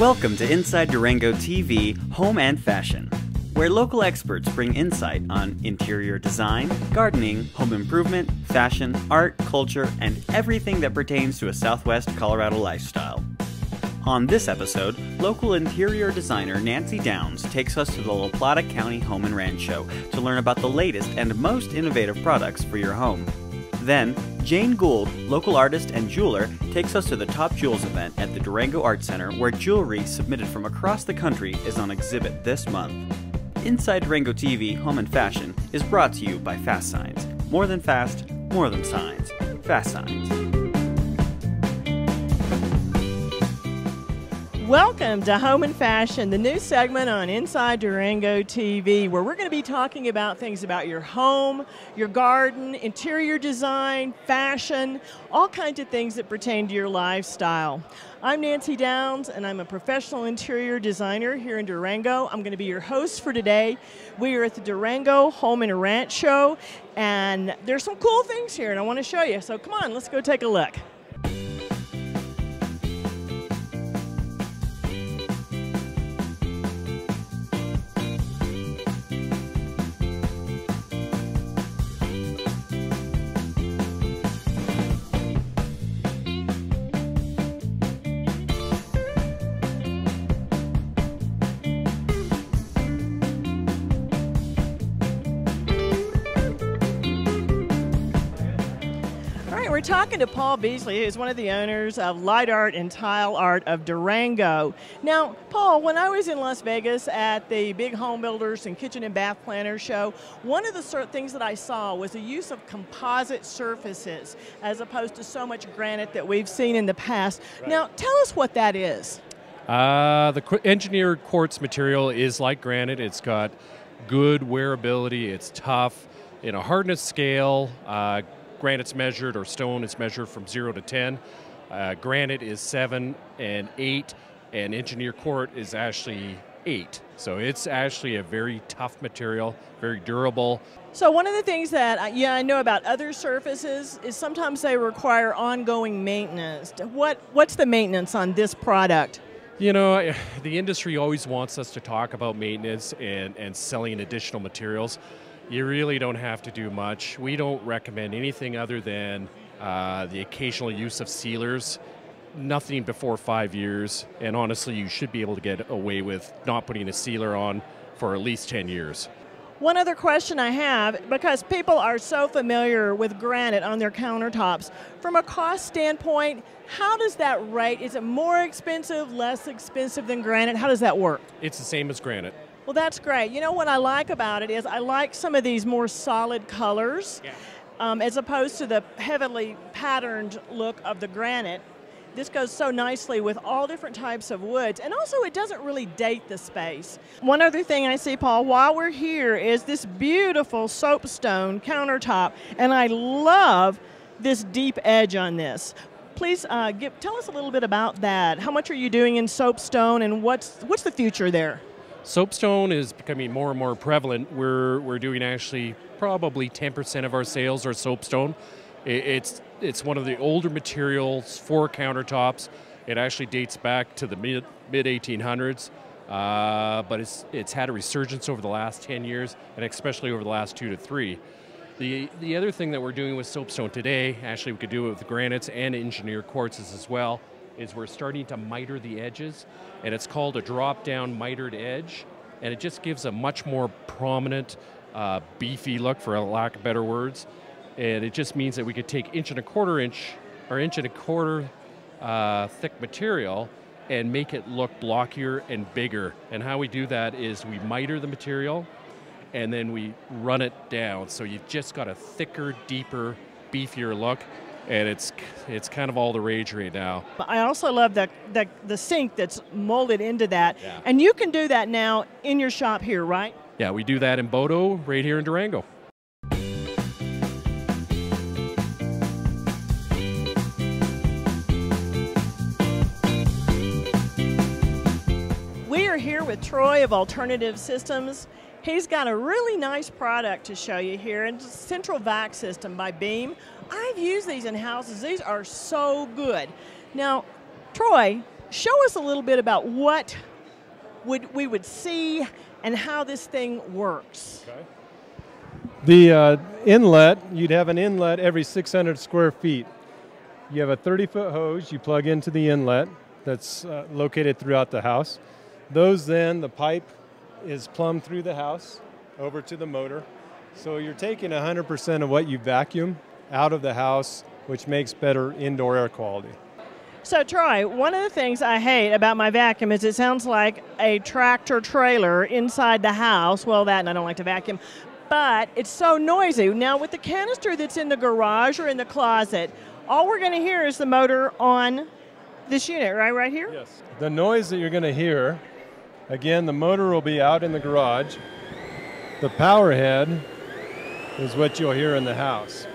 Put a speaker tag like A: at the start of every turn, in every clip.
A: Welcome to Inside Durango TV Home and Fashion, where local experts bring insight on interior design, gardening, home improvement, fashion, art, culture, and everything that pertains to a Southwest Colorado lifestyle. On this episode, local interior designer Nancy Downs takes us to the Plata County Home and Ranch Show to learn about the latest and most innovative products for your home. Then, Jane Gould, local artist and jeweler, takes us to the Top Jewels event at the Durango Art Center, where jewelry submitted from across the country is on exhibit this month. Inside Durango TV Home and Fashion is brought to you by Fast Signs. More than fast, more than signs. Fast Signs.
B: Welcome to Home and Fashion, the new segment on Inside Durango TV, where we're going to be talking about things about your home, your garden, interior design, fashion, all kinds of things that pertain to your lifestyle. I'm Nancy Downs, and I'm a professional interior designer here in Durango. I'm going to be your host for today. We are at the Durango Home and Ranch Show, and there's some cool things here, and I want to show you. So come on, let's go take a look. We're talking to Paul Beasley, who's one of the owners of Light Art and Tile Art of Durango. Now, Paul, when I was in Las Vegas at the big home builders and kitchen and bath planners show, one of the things that I saw was the use of composite surfaces as opposed to so much granite that we've seen in the past. Right. Now, tell us what that is.
C: The engineered quartz material is like granite. It's got good wearability. It's tough. In a hardness scale, granite's measured, or stone is measured from 0 to 10. Granite is 7 and 8, and engineered quartz is actually 8. So it's actually a very tough material, very durable.
B: So one of the things that I know about other surfaces is sometimes they require ongoing maintenance. What's the maintenance on this product?
C: You know, the industry always wants us to talk about maintenance and selling additional materials. You really don't have to do much. We don't recommend anything other than the occasional use of sealers. Nothing before 5 years, and honestly, you should be able to get away with not putting a sealer on for at least 10 years.
B: One other question I have, because people are so familiar with granite on their countertops, from a cost standpoint, how does that rate? Is it more expensive, less expensive than granite? How does that work?
C: It's the same as granite.
B: Well, that's great. You know what I like about it is I like some of these more solid colors, as opposed to the heavily patterned look of the granite. This goes so nicely with all different types of woods, and also it doesn't really date the space. One other thing I see, Paul, while we're here is this beautiful soapstone countertop, and I love this deep edge on this. Please tell us a little bit about that. How much are you doing in soapstone, and what's the future there?
C: Soapstone is becoming more and more prevalent. We're doing actually probably 10% of our sales are soapstone. It's one of the older materials for countertops. It actually dates back to the mid 1800s, but it's had a resurgence over the last 10 years, and especially over the last 2 to 3. The other thing that we're doing with soapstone today, actually we could do it with granites and engineered quartzes as well, is we're starting to miter the edges, and it's called a drop-down mitered edge, and it just gives a much more prominent, beefy look, for a lack of better words. And it just means that we could take 1.25 inch thick material and make it look blockier and bigger. And how we do that is we miter the material, and then we run it down. So you've just got a thicker, deeper, beefier look. And it's kind of all the rage right now.
B: I also love the sink that's molded into that.
C: Yeah.
B: And you can do that now in your shop here, right?
C: Yeah, we do that in Bodo, right here in Durango.
B: We are here with Troy of Alternative Systems. He's got a really nice product to show you here, and it's a central vac system by Beam. I've used these in houses. These are so good. Now, Troy, show us a little bit about what we would see and how this thing works.
D: Okay. The inlet, you'd have an inlet every 600 square feet. You have a 30-foot hose you plug into the inlet that's located throughout the house. The pipe is plumbed through the house over to the motor. So you're taking 100% of what you vacuum out of the house, which makes better indoor air quality.
B: So Troy, one of the things I hate about my vacuum is it sounds like a tractor trailer inside the house. Well, that and I don't like to vacuum, but it's so noisy. Now with the canister that's in the garage or in the closet, all we're going to hear is the motor on this unit, right here?
D: Yes. The noise that you're going to hear, again, the motor will be out in the garage. The power head is what you'll hear in the house.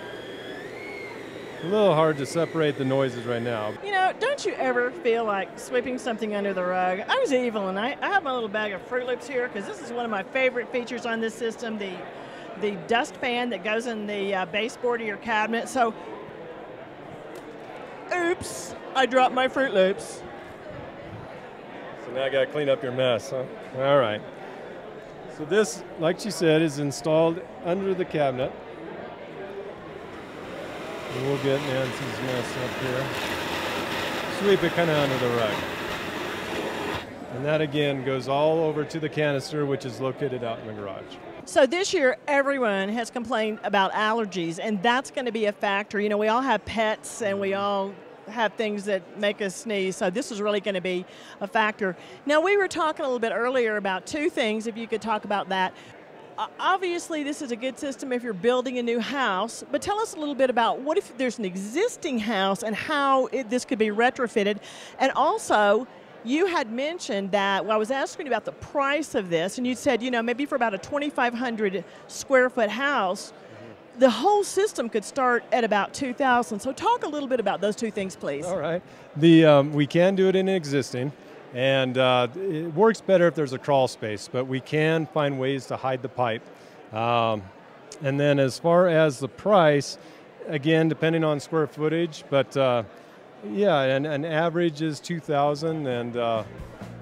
D: A little hard to separate the noises right now.
B: You know, don't you ever feel like sweeping something under the rug? I was evil, and I have my little bag of Fruit Loops here because this is one of my favorite features on this system, the dust fan that goes in the baseboard of your cabinet. So, oops, I dropped my Fruit Loops.
D: So now I got to clean up your mess, huh? All right. So this, like she said, is installed under the cabinet. And we'll get Nancy's mess up here. Sweep it kind of under the rug. And that again goes all over to the canister, which is located out in the garage.
B: So this year, everyone has complained about allergies, and that's going to be a factor. You know, we all have pets, and we all have things that make us sneeze, so this is really going to be a factor. Now, we were talking a little bit earlier about two things, if you could talk about that. Obviously, this is a good system if you're building a new house, but tell us a little bit about what if there's an existing house and how this could be retrofitted. And also, you had mentioned that, well, I was asking about the price of this, and you said, you know, maybe for about a 2,500 square foot house, the whole system could start at about $2,000. So talk a little bit about those two things, please.
D: All right. We can do it in existing. And it works better if there's a crawl space, but we can find ways to hide the pipe. And then as far as the price, again, depending on square footage, but yeah, an average is $2,000, and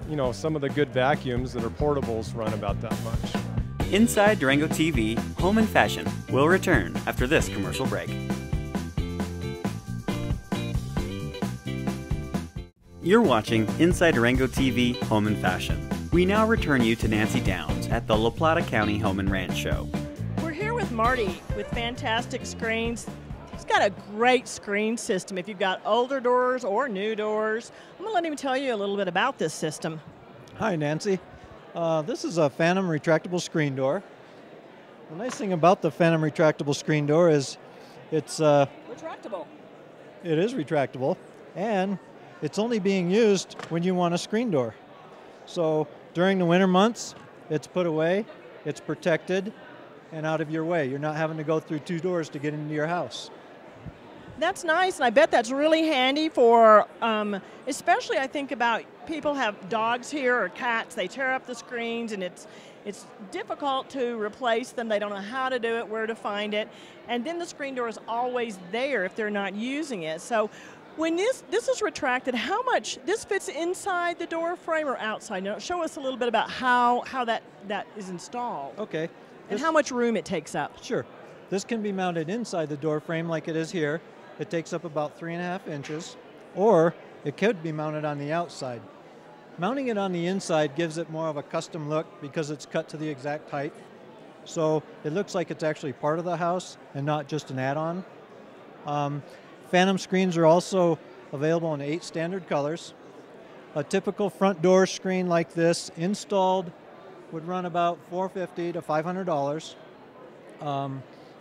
D: you know, some of the good vacuums that are portables run about that much.
A: Inside Durango TV, Home and Fashion will return after this commercial break. You're watching Inside Durango TV Home and Fashion. We now return you to Nancy Downs at the La Plata County Home and Ranch Show.
B: We're here with Marty with fantastic screens. He's got a great screen system if you've got older doors or new doors. I'm going to let him tell you a little bit about this system.
E: Hi, Nancy. This is a Phantom retractable screen door. The nice thing about the Phantom retractable screen door is it's
B: retractable.
E: It is retractable, and it's only being used when you want a screen door. So during the winter months, it's put away, it's protected, and out of your way. You're not having to go through two doors to get into your house.
B: That's nice, and I bet that's really handy for, especially I think about people have dogs here or cats. They tear up the screens, and it's difficult to replace them. They don't know how to do it, where to find it, and then the screen door is always there if they're not using it. So when this is retracted, how much this fits inside the door frame or outside? Now, show us a little bit about how that is installed.
E: Okay.
B: And how much room it takes up.
E: Sure. This can be mounted inside the door frame like it is here. It takes up about 3.5 inches, or it could be mounted on the outside. Mounting it on the inside gives it more of a custom look because it's cut to the exact height. So it looks like it's actually part of the house and not just an add-on. Phantom screens are also available in 8 standard colors. A typical front door screen like this installed would run about $450 to $500.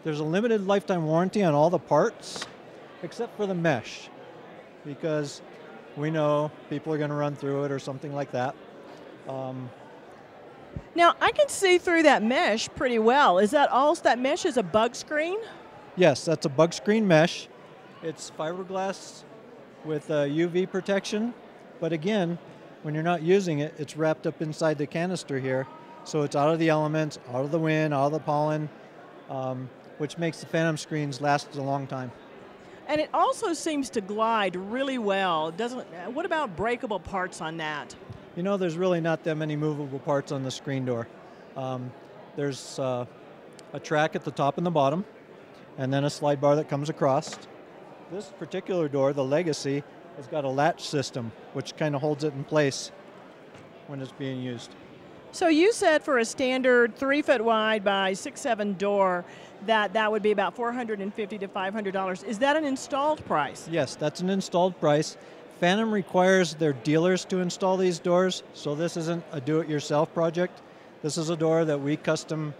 E: There's a limited lifetime warranty on all the parts except for the mesh, because we know people are going to run through it or something like that.
B: Now I can see through that mesh pretty well. Is that all? That mesh is a bug screen?
E: Yes, that's a bug screen mesh. It's fiberglass with UV protection, but again, when you're not using it, it's wrapped up inside the canister here, so it's out of the elements, out of the wind, out of the pollen, which makes the Phantom screens last a long time.
B: And it also seems to glide really well. Doesn't? What about breakable parts on that?
E: You know, there's really not that many movable parts on the screen door. There's a track at the top and the bottom, and then a slide bar that comes across. This particular door, the Legacy, has got a latch system, which kind of holds it in place when it's being used.
B: So you said for a standard 3-foot wide by 6'7" door that would be about $450 to $500. Is that an installed price?
E: Yes, that's an installed price. Phantom requires their dealers to install these doors, so this isn't a do-it-yourself project. This is a door that we custom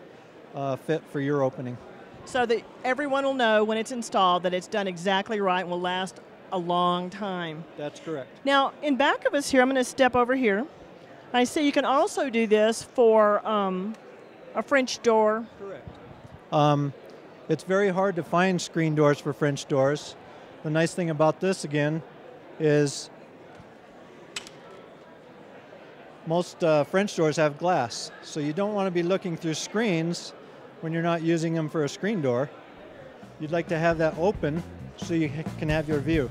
E: fit for your opening.
B: So that everyone will know when it's installed that it's done exactly right and will last a long time.
E: That's correct.
B: Now, in back of us here, I'm going to step over here. I see you can also do this for a French door.
E: Correct. It's very hard to find screen doors for French doors. The nice thing about this, again, is most French doors have glass, so you don't want to be looking through screens when you're not using them for a screen door. You'd like to have that open so you can have your view.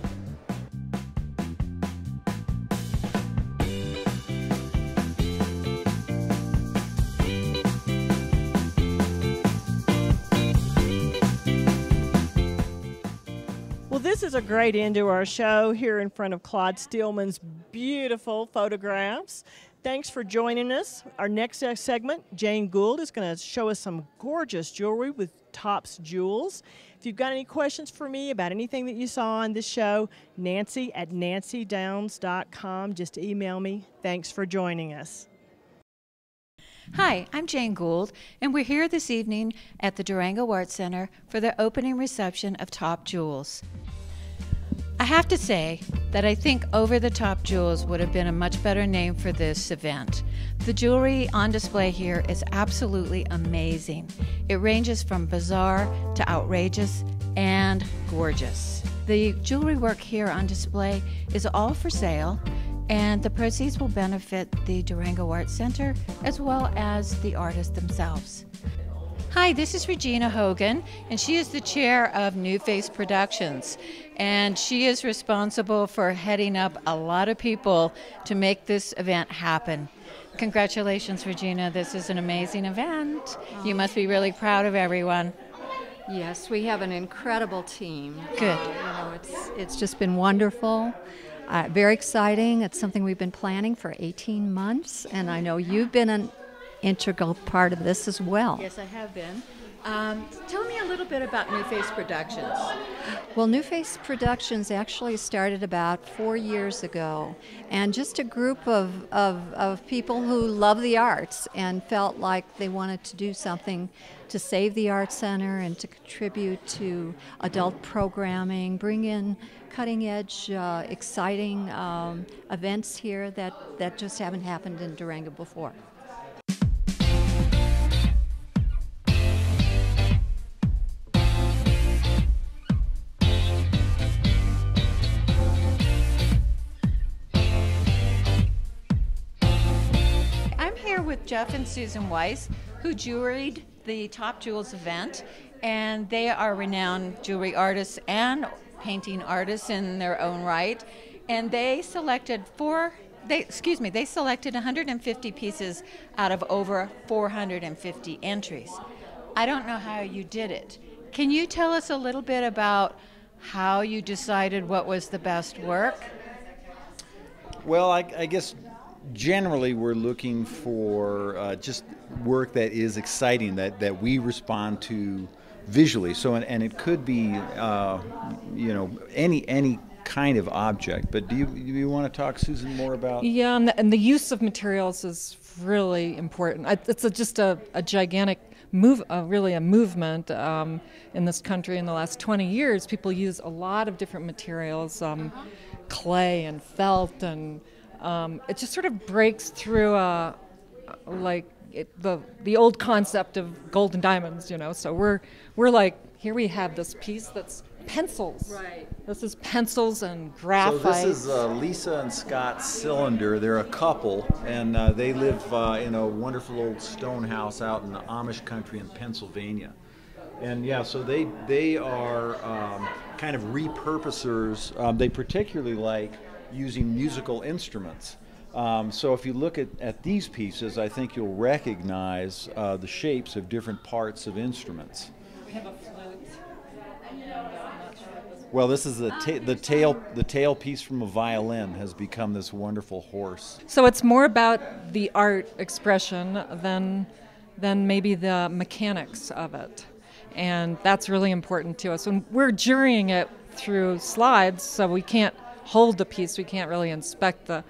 B: Well, this is a great end to our show here in front of Claude Steelman's beautiful photographs. Thanks for joining us. Our next segment, Jane Gould is going to show us some gorgeous jewelry with Tops Jewels. If you've got any questions for me about anything that you saw on this show, Nancy@nancydowns.com. Just email me. Thanks for joining us.
F: Hi, I'm Jane Gould, and we're here this evening at the Durango Art Center for the opening reception of Top Jewels. I have to say that I think Over the Top Jewels would have been a much better name for this event. The jewelry on display here is absolutely amazing. It ranges from bizarre to outrageous and gorgeous. The jewelry work here on display is all for sale, and the proceeds will benefit the Durango Art Center as well as the artists themselves. Hi, this is Regina Hogan, and she is the chair of New Face Productions, and she is responsible for heading up a lot of people to make this event happen. Congratulations, Regina. This is an amazing event. You must be really proud of everyone.
G: Yes, we have an incredible team.
F: Good.
G: It's just been wonderful. Very exciting. It's something we've been planning for 18 months, and I know you've been an integral part of this as well.
F: Yes, I have been. Tell me a little bit about New Face Productions.
G: Well, New Face Productions actually started about 4 years ago, and just a group of people who love the arts and felt like they wanted to do something to save the Art Center and to contribute to adult programming, bring in cutting-edge, exciting events here that just haven't happened in Durango before.
F: With Jeff and Susan Weiss, who juried the Top Jewels event, and they are renowned jewelry artists and painting artists in their own right, and they selected 150 pieces out of over 450 entries. I don't know how you did it. Can you tell us a little bit about how you decided what was the best work?
H: Well, I guess generally we're looking for just work that is exciting, that we respond to visually. So, and it could be, any kind of object. But do you want to talk, Susan, more about?
I: Yeah, and the use of materials is really important. It's just a gigantic really a movement in this country in the last 20 years. People use a lot of different materials, clay and felt, and it just sort of breaks through the old concept of gold and diamonds, So we're like, here we have this piece that's pencils.
F: Right.
I: This is pencils and graphite.
H: So this is Lisa and Scott Cylinder. They're a couple, and they live in a wonderful old stone house out in the Amish country in Pennsylvania. And yeah, so they are kind of repurposers. They particularly like using musical instruments. So if you look at these pieces, I think you'll recognize the shapes of different parts of instruments.
I: We have a flute.
H: Well, this is the tail piece from a violin has become this wonderful horse.
I: So it's more about the art expression than maybe the mechanics of it. And that's really important to us. When we're jurying it through slides, so we can't hold the piece, we can't really inspect the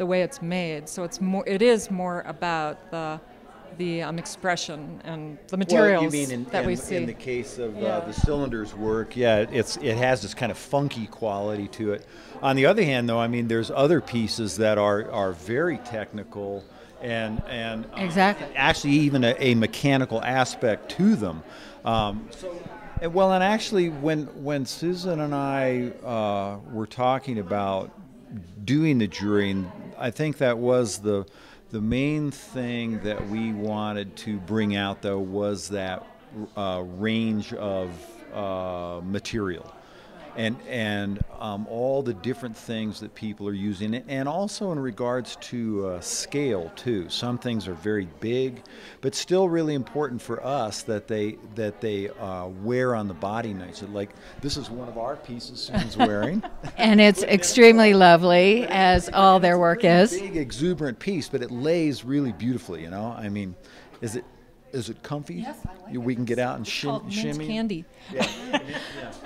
I: way it's made. So it is more about the expression and the materials that we see.
H: In the case of the cylinders work, it has this kind of funky quality to it. On the other hand, though, I mean, there's other pieces that are very technical and
F: exactly.
H: Actually even a mechanical aspect to them. And actually, when Susan and I were talking about doing the jurying, I think that was the main thing that we wanted to bring out, though, was that range of material and all the different things that people are using, and also in regards to scale too. Some things are very big, but still really important for us that they wear on the body nicely. Like this is one of our pieces Susan's wearing,
F: and it's extremely lovely, as all their work is.
H: Big exuberant piece, but it lays really beautifully. You know, I mean, is it comfy?
I: Yes, I like
H: we can get out and
I: it's called mint
H: shimmy.
I: candy.
H: Yeah.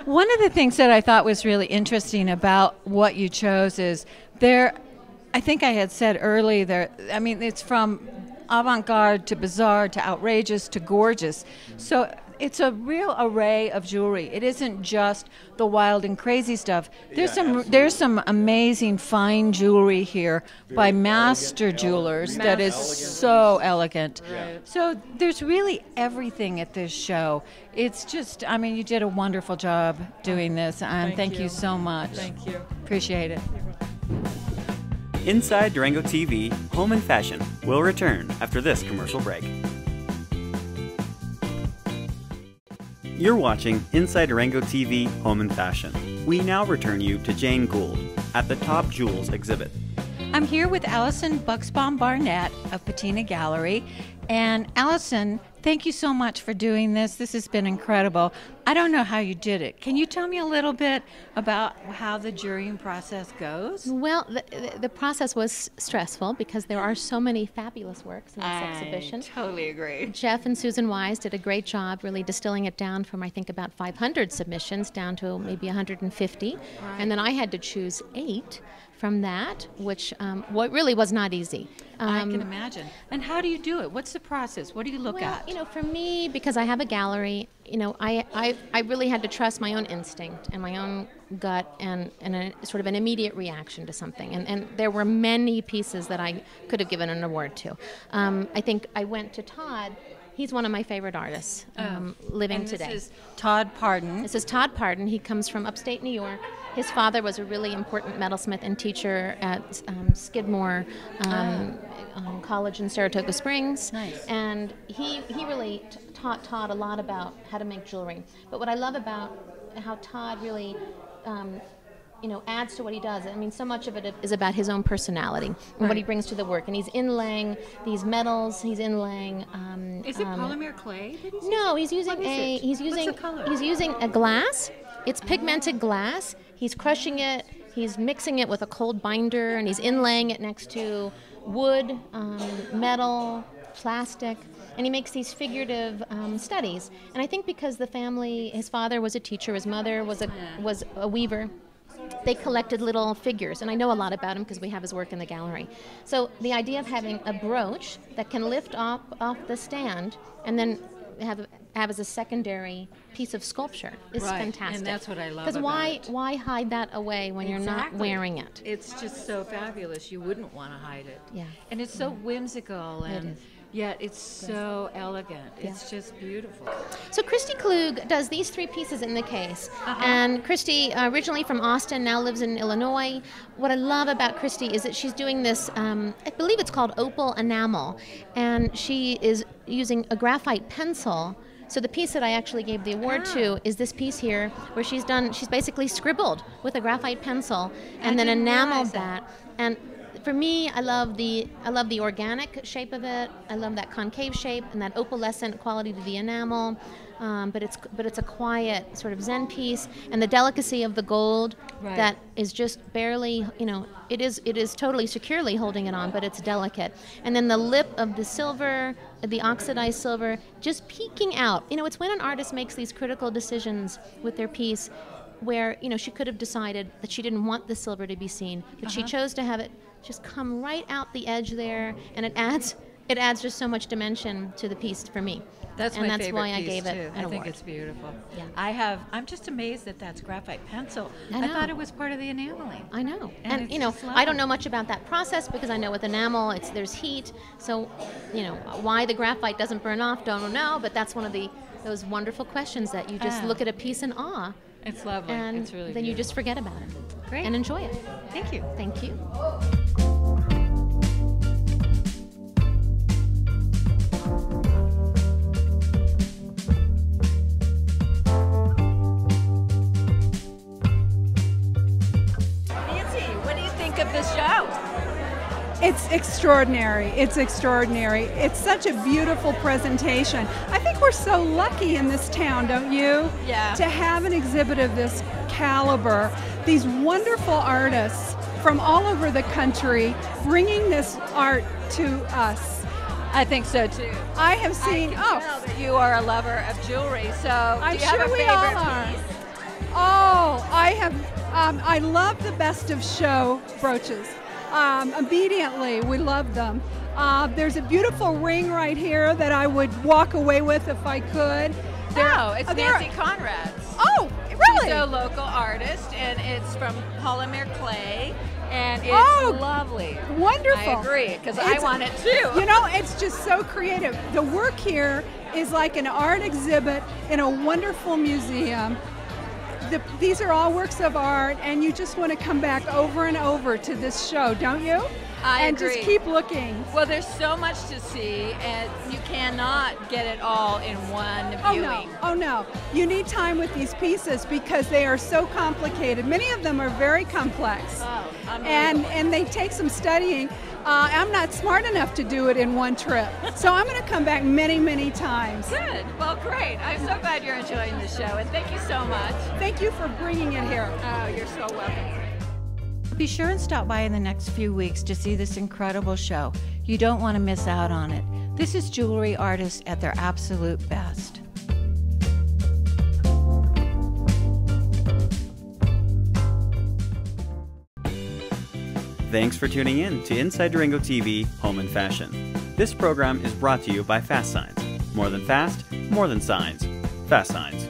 F: One of the things that I thought was really interesting about what you chose is I think I had said earlier, I mean, it's from avant-garde to bizarre to outrageous to gorgeous. So it's a real array of jewelry. It isn't just the wild and crazy stuff. There's some amazing fine jewelry here by master jewelers that is so elegant.
I: Right.
F: So there's really everything at this show. It's just, I mean, you did a wonderful job doing this, and thank you so much.
I: Thank you.
F: Appreciate it.
A: Inside Durango TV, Home and Fashion will return after this commercial break. You're watching Inside Durango TV, Home and Fashion. We now return you to Jane Gould at the Top Jewels exhibit.
F: I'm here with Allison Buxbaum Barnett of Patina Gallery. And Allison, thank you so much for doing this. This has been incredible. I don't know how you did it. Can you tell me a little bit about how the jurying process goes?
J: Well, the process was stressful because there are so many fabulous works in this exhibition.
F: I totally agree.
J: Jeff and Susan Wise did a great job really distilling it down from, I think, about 500 submissions down to maybe 150. Right. And then I had to choose 8 from that, which what really was not easy.
F: I can imagine. And how do you do it? What's the process? What do you look at?
J: You know, for me, because I have a gallery, you know, I really had to trust my own instinct and my own gut and a sort of an immediate reaction to something. And there were many pieces that I could have given an award to. I think I went to Todd. He's one of my favorite artists living today.
F: This is Todd Pardon.
J: This is Todd Pardon. He comes from upstate New York. His father was a really important metalsmith and teacher at Skidmore College in Saratoga Springs.
F: Nice.
J: And he really taught Todd a lot about how to make jewelry. But what I love about how Todd really adds to what he does. I mean, so much of it is about his own personality and what he brings to the work. And he's inlaying these metals. He's inlaying.
F: Is it polymer clay?
J: No, he's using he's using a glass. It's pigmented glass. He's crushing it. He's mixing it with a cold binder, and he's inlaying it next to wood, metal, plastic. And he makes these figurative studies. And I think because the family, his father was a teacher, his mother was a weaver. They collected little figures, and I know a lot about him because we have his work in the gallery. So the idea of having a brooch that can lift off the stand and then have as a secondary piece of sculpture is fantastic.
F: And that's what I love about it.
J: Because why hide that away when you're not wearing it?
F: It's just so fabulous. You wouldn't want to hide it.
J: Yeah.
F: And it's so whimsical, and yet it's so elegant.
J: Yeah.
F: It's just beautiful.
J: So Christy Klug does these 3 pieces in the case. And Christy, originally from Austin, now lives in Illinois. What I love about Christy is that she's doing this, I believe it's called opal enamel, and she is using a graphite pencil So the piece that I actually gave the award to is this piece here, where she's basically scribbled with a graphite pencil and then enameled that. And for me, I love the organic shape of it. I love that concave shape and that opalescent quality to the enamel. But it's a quiet sort of Zen piece, and the delicacy of the gold that is just barely, it is totally securely holding it on, but it's delicate. And then the lip of the silver, the oxidized silver, just peeking out. It's when an artist makes these critical decisions with their piece, where she could have decided that she didn't want the silver to be seen, but she chose to have it just come right out the edge there, and it adds just so much dimension to the piece for me.
F: That's
J: and
F: my
J: that's
F: favorite
J: why I
F: piece
J: gave it
F: too.
J: an
F: I think
J: award.
F: it's beautiful.
J: Yeah.
F: I'm just amazed that that's graphite pencil.
J: I
F: thought it was part of the enameling.
J: I know.
F: And
J: I don't know much about that process because I know with enamel there's heat. So, why the graphite doesn't burn off, don't know. But that's one of those wonderful questions that you just look at a piece in awe.
F: It's lovely.
J: And
F: it's really
J: then
F: beautiful.
J: you just forget about it.
F: Great.
J: And enjoy it.
F: Thank you.
J: Thank you.
F: Of this show.
K: It's extraordinary. It's extraordinary. It's such a beautiful presentation. I think we're so lucky in this town, don't you?
F: Yeah.
K: To have an exhibit of this caliber, these wonderful artists from all over the country bringing this art to us.
F: I think so too.
K: I have seen.
F: I can tell that you are a lover of jewelry. So
K: I'm
F: do you
K: sure
F: have a
K: we
F: favorite
K: all are.
F: piece?
K: Oh, I have. I love the best of show brooches. Immediately, we love them. There's a beautiful ring right here that I would walk away with if I could.
F: It's Nancy Conrad's.
K: Oh, really?
F: She's a local artist, and it's from polymer clay, and it's lovely.
K: Wonderful.
F: I agree, because I want it too.
K: It's just so creative. The work here is like an art exhibit in a wonderful museum. These are all works of art, and you just want to come back over and over to this show, don't you?
F: I
K: agree.
F: Just
K: keep looking.
F: Well, there's so much to see, and you cannot get it all in one viewing.
K: Oh no. You need time with these pieces because they are so complicated. Many of them are very complex.
F: Oh,
K: and they take some studying. I'm not smart enough to do it in one trip, so I'm going to come back many, many times.
F: Good. Well, great. I'm so glad you're enjoying the show, and thank you so much.
K: Thank you for bringing it here.
F: Oh, you're so welcome. Be sure and stop by in the next few weeks to see this incredible show. You don't want to miss out on it. This is jewelry artists at their absolute best.
A: Thanks for tuning in to Inside Durango TV Home and Fashion. This program is brought to you by Fast Signs. More than fast, more than signs. Fast Signs.